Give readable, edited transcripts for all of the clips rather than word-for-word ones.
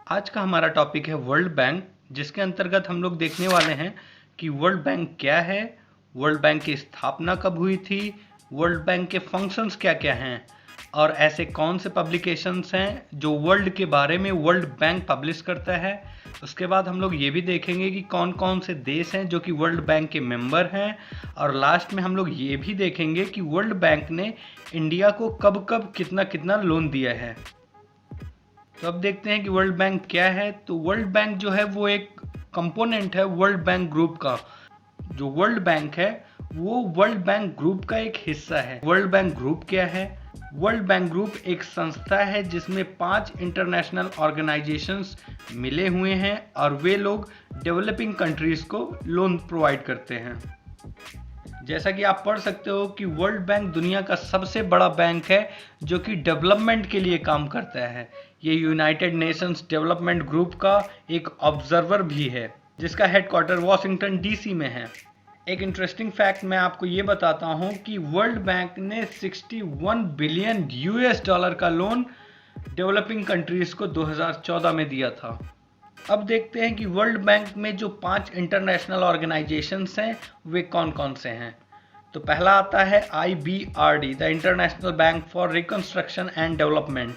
आज का हमारा टॉपिक है वर्ल्ड बैंक, जिसके अंतर्गत हम लोग देखने वाले हैं कि वर्ल्ड बैंक क्या है, वर्ल्ड बैंक की स्थापना कब हुई थी, वर्ल्ड बैंक के फंक्शंस क्या क्या हैं और ऐसे कौन से पब्लिकेशंस हैं जो वर्ल्ड के बारे में वर्ल्ड बैंक पब्लिश करता है। उसके बाद हम लोग ये भी देखेंगे कि कौन कौन से देश हैं जो कि वर्ल्ड बैंक के मेंबर हैं, और लास्ट में हम लोग ये भी देखेंगे कि वर्ल्ड बैंक ने इंडिया को कब कब कितना कितना लोन दिया है। तो अब देखते हैं कि वर्ल्ड बैंक क्या है। तो वर्ल्ड बैंक जो है वो एक कंपोनेंट है वर्ल्ड बैंक ग्रुप का। जो वर्ल्ड बैंक है वो वर्ल्ड बैंक ग्रुप का एक हिस्सा है। वर्ल्ड बैंक ग्रुप क्या है? वर्ल्ड बैंक ग्रुप एक संस्था है जिसमें 5 इंटरनेशनल ऑर्गेनाइजेशंस मिले हुए हैं और वे लोग डेवलपिंग कंट्रीज को लोन प्रोवाइड करते हैं। जैसा कि आप पढ़ सकते हो कि वर्ल्ड बैंक दुनिया का सबसे बड़ा बैंक है जो कि डेवलपमेंट के लिए काम करता है। ये यूनाइटेड नेशंस डेवलपमेंट ग्रुप का एक ऑब्जर्वर भी है जिसका हेडक्वार्टर वॉशिंगटन डीसी में है। एक इंटरेस्टिंग फैक्ट मैं आपको ये बताता हूँ कि वर्ल्ड बैंक ने 61 बिलियन यूएस डॉलर का लोन डेवलपिंग कंट्रीज को 2014 में दिया था। अब देखते हैं कि वर्ल्ड बैंक में जो 5 इंटरनेशनल ऑर्गेनाइजेशंस हैं वे कौन कौन से हैं। तो पहला आता है IBRD, the international bank for reconstruction and development.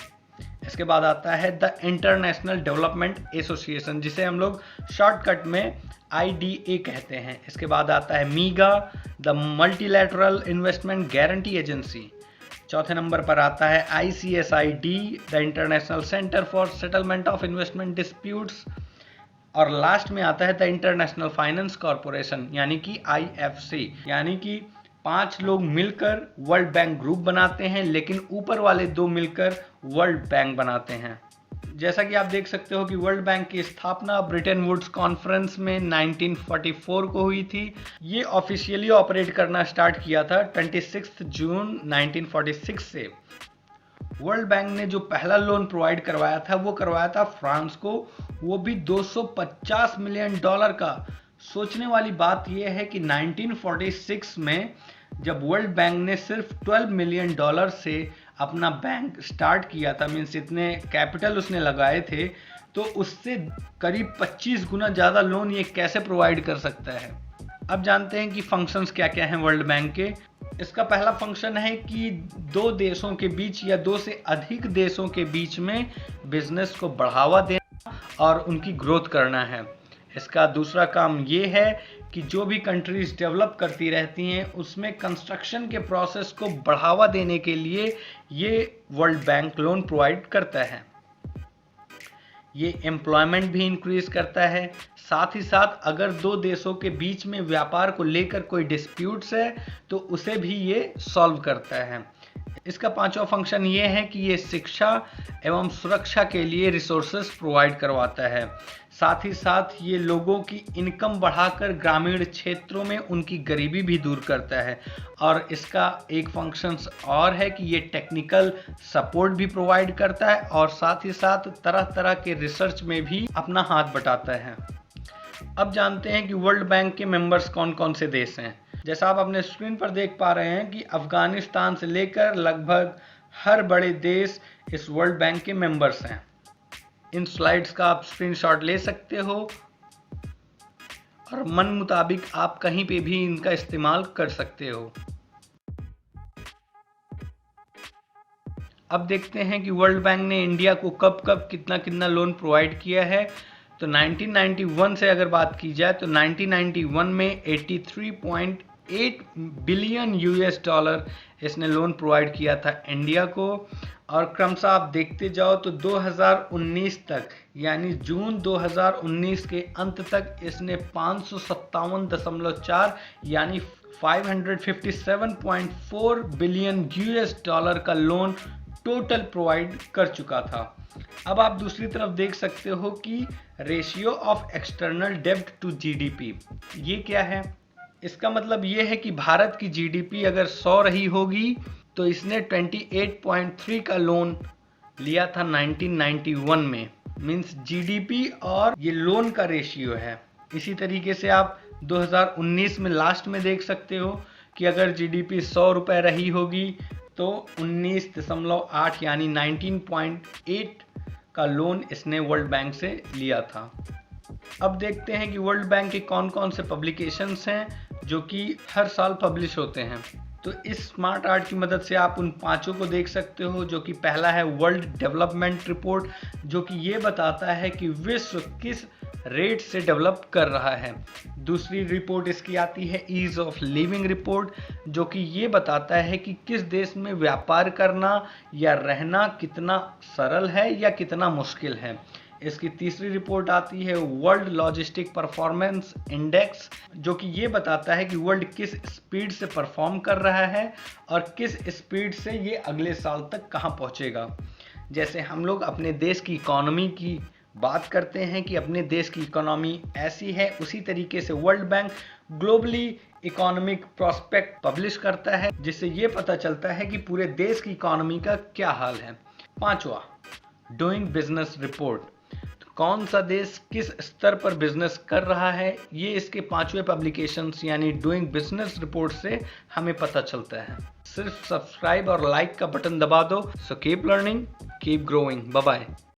इसके बाद आता है द इंटरनेशनल डेवलपमेंट एसोसिएशन, जिसे हम लोग शॉर्टकट में IDA कहते हैं। इसके बाद आता है MIGA, the multilateral investment guarantee agency. चौथे नंबर पर आता है ICSID, the international centre for settlement of investment disputes. और लास्ट में आता है द इंटरनेशनल फाइनेंस कॉरपोरेशन यानी कि IFC। यानी कि 5 लोग मिलकर वर्ल्ड बैंक ग्रुप बनाते हैं, लेकिन ऊपर वाले 2 मिलकर वर्ल्ड बैंक बनाते हैं। जैसा कि आप देख सकते हो कि वर्ल्ड बैंक की स्थापना ब्रिटेन वुड्स कॉन्फ्रेंस में 1944 को हुई थी। ये ऑफिशियली ऑपरेट करना स्टार्ट किया था 26 जून 1946 से। वर्ल्ड बैंक ने जो पहला लोन प्रोवाइड करवाया था वो करवाया था फ्रांस को, वो भी 250 मिलियन डॉलर का। सोचने वाली बात यह है कि 1946 में जब वर्ल्ड बैंक ने सिर्फ 12 मिलियन डॉलर से अपना बैंक स्टार्ट किया था, मीन्स इतने कैपिटल उसने लगाए थे, तो उससे करीब 25 गुना ज़्यादा लोन ये कैसे प्रोवाइड कर सकता है। अब जानते हैं कि फंक्शंस क्या क्या हैं वर्ल्ड बैंक के। इसका पहला फंक्शन है कि 2 देशों के बीच या 2 से अधिक देशों के बीच में बिजनेस को बढ़ावा देना और उनकी ग्रोथ करना है। इसका दूसरा काम ये है कि जो भी कंट्रीज डेवलप करती रहती हैं उसमें कंस्ट्रक्शन के प्रोसेस को बढ़ावा देने के लिए ये वर्ल्ड बैंक लोन प्रोवाइड करता है। ये एम्प्लॉयमेंट भी इंक्रीज करता है। साथ ही साथ अगर 2 देशों के बीच में व्यापार को लेकर कोई डिस्प्यूट्स है तो उसे भी ये सॉल्व करता है। इसका 5वां फंक्शन ये है कि ये शिक्षा एवं सुरक्षा के लिए रिसोर्सेस प्रोवाइड करवाता है। साथ ही साथ ये लोगों की इनकम बढ़ाकर ग्रामीण क्षेत्रों में उनकी गरीबी भी दूर करता है। और इसका एक फंक्शन और है कि ये टेक्निकल सपोर्ट भी प्रोवाइड करता है और साथ ही साथ तरह तरह के रिसर्च में भी अपना हाथ बटाता है। अब जानते हैं कि वर्ल्ड बैंक के मेंबर्स कौन कौन से देश हैं। जैसा आप अपने स्क्रीन पर देख पा रहे हैं कि अफगानिस्तान से लेकर लगभग हर बड़े देश इस वर्ल्ड बैंक के मेंबर्स हैं। इन स्लाइड्स का आप स्क्रीनशॉट ले सकते हो और मन मुताबिक आप कहीं पे भी इनका इस्तेमाल कर सकते हो। अब देखते हैं कि वर्ल्ड बैंक ने इंडिया को कब कब कितना कितना लोन प्रोवाइड किया है। तो 1991 से अगर बात की जाए तो 1991 में 83.8 बिलियन यूएस डॉलर इसने लोन प्रोवाइड किया था इंडिया को। और क्रमशः आप देखते जाओ तो 2019 तक यानी जून 2019 के अंत तक इसने 557.4 यानी 557.4 बिलियन यूएस डॉलर का लोन टोटल प्रोवाइड कर चुका था। अब आप दूसरी तरफ देख सकते हो कि रेशियो ऑफ एक्सटर्नल डेब्ट टू जीडीपी ये क्या है। इसका मतलब ये है कि भारत की जीडीपी अगर 100 रही होगी तो इसने 28.3 का लोन लिया था 1991 में। मींस जीडीपी और ये लोन का रेशियो है। इसी तरीके से आप 2019 में लास्ट में देख सकते हो कि अगर जीडीपी 100 रुपये रही होगी तो 19.8 यानी 19.8 का लोन इसने वर्ल्ड बैंक से लिया था। अब देखते हैं कि वर्ल्ड बैंक के कौन कौन से पब्लिकेशंस हैं जो कि हर साल पब्लिश होते हैं। तो इस स्मार्ट आर्ट की मदद से आप उन पांचों को देख सकते हो, जो कि पहला है वर्ल्ड डेवलपमेंट रिपोर्ट, जो कि ये बताता है कि विश्व किस रेट से डेवलप कर रहा है। दूसरी रिपोर्ट इसकी आती है ईज ऑफ लिविंग रिपोर्ट, जो कि ये बताता है कि किस देश में व्यापार करना या रहना कितना सरल है या कितना मुश्किल है। इसकी तीसरी रिपोर्ट आती है वर्ल्ड लॉजिस्टिक परफॉर्मेंस इंडेक्स, जो कि ये बताता है कि वर्ल्ड किस स्पीड से परफॉर्म कर रहा है और किस स्पीड से ये अगले साल तक कहाँ पहुँचेगा। जैसे हम लोग अपने देश की इकोनॉमी की बात करते हैं कि अपने देश की इकोनॉमी ऐसी है, उसी तरीके से world bank globally economic prospect publish करता है, जिससे ये पता चलता है कि पूरे देश की इकोनॉमी का क्या हाल है। पांचवा, डूइंग बिजनेस रिपोर्ट, कौन सा देश किस स्तर पर बिजनेस कर रहा है, ये इसके पांचवें पब्लिकेशंस यानी डूइंग बिजनेस रिपोर्ट से हमें पता चलता है। सिर्फ सब्सक्राइब और लाइक का बटन दबा दो। So keep learning, keep growing. Bye bye.